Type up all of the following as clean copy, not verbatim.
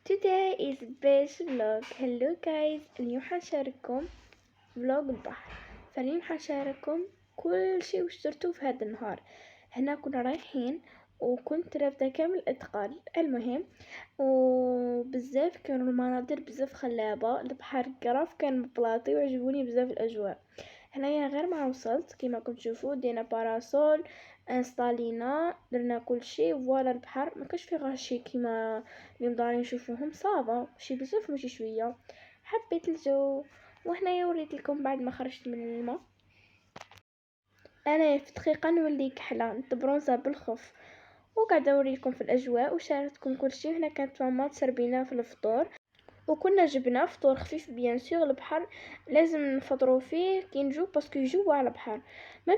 Today is beach vlog. Hello guys. اليوم حنشارككم فلوج البحر. فاليوم حنشارككم كل شي وش درتو في هذا النهار. هنا كنا رايحين وكنت رافدة كامل اتقال. المهم وبزاف كانوا المناظر بزاف خلابة. البحر قرف كان مبلاطي وعجبوني بزاف الاجواء. هنايا غير ما وصلت كيما كنت تشوفوا دينا باراسول، انستالينا، درنا كل شيء. فوالا البحر ما كانش فيه غاشي كيما اللي مدارين نشوفوهم، صافا شي بزاف ماشي شويه. حبيت الجو. وهنايا وريت لكم بعد ما خرجت من الماء انا في دقيقه نولي كحله نتبرونزا بالخف، وقاعده اوريكم في الاجواء وشاركتكم كل شيء. هنا كانت ماما تسربينا في الفطور وكنا جبنا فطور خفيف بيان سور. البحر لازم نفطروا فيه كي نجو باسكو جوا على البحر. من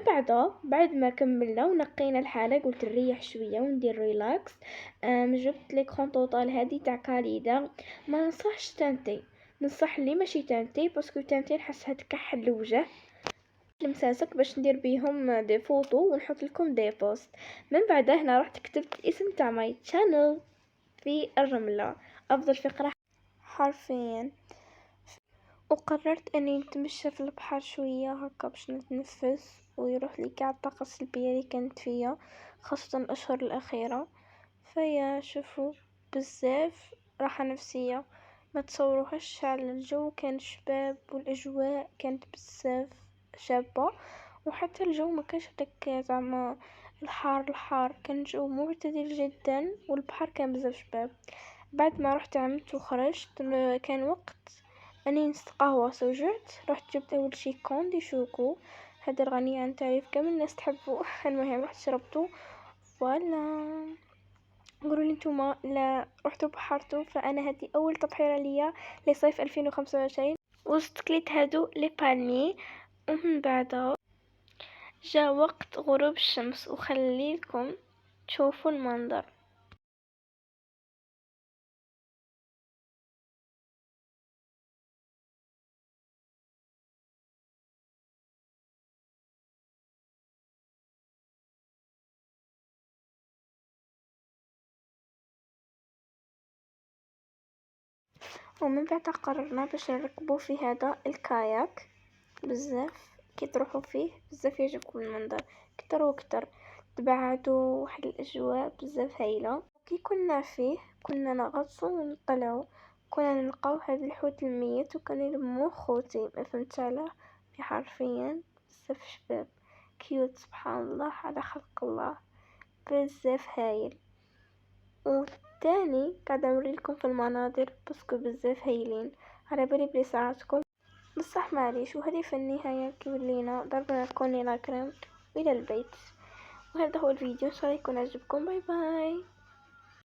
بعد ما كملنا ونقينا الحاله قلت نريح شويه وندير ريلاكس. جبت ليكرون توتال هادي تاع كاليدا. ما ننصحش تانتي، ننصح اللي ماشي تانتي باسكو تانتي نحسها تكحل الوجه. المساسك باش ندير بيهم دي فوتو ونحط لكم دي بوست. من بعد هنا رحت كتبت الاسم تاع ماي تشانل في الرمله، افضل فقره حرفيا. وقررت اني نتمشى في البحر شويه هكا باش نتنفس ويروح لي كاع الطاقه السلبيه اللي كانت فيا، خاصه الاشهر الاخيره. فيا شوفوا بزاف راحه نفسيه ما تصوروهاش. على الجو كان شباب والاجواء كانت بزاف شابه، وحتى الجو ما كانش داك زعما الحار كان جو معتدل جدا والبحر كان بزاف شباب. بعد ما رحت عملت وخرجت كان وقت اني نستقهوى سوجعت. رحت جبت اول شي كون دي شوكو، هذا الغني عن تعريف كامل الناس تحبه. المهم رحت شربته. فوالا قولوا لي نتوما لا رحتوا بحرتوا. فانا هذه اول تبحيره ليا لصيف 2025 وسط كليت هادو لي بالمي. ومن بعد جا وقت غروب الشمس وخليكم تشوفوا المنظر. ومن بعد قررنا باش نركبوا في هذا الكاياك. بزاف كي تروحوا فيه بزاف يعجبكم المنظر كتر وكتر. تبعدوا واحد الاجواء بزاف هايله. كي كنا فيه كنا نغطسوا ونطلعوا، كنا نلقاو هذا الحوت الميت وكان يلموه خوتي. ما فهمت علاه حرفيا بزاف شباب كيوت. سبحان الله على خلق الله بزاف هايل. والتاني قاعده اوريلكم في المناظر باسكو بزاف هايلين. على بالي بلي ساعتكم بصح معليش. وهذه في النهاية كيولينا ضربنا كوني لاكريم الى البيت. وهذا هو الفيديو ان شاء الله يكون عجبكم. باي باي.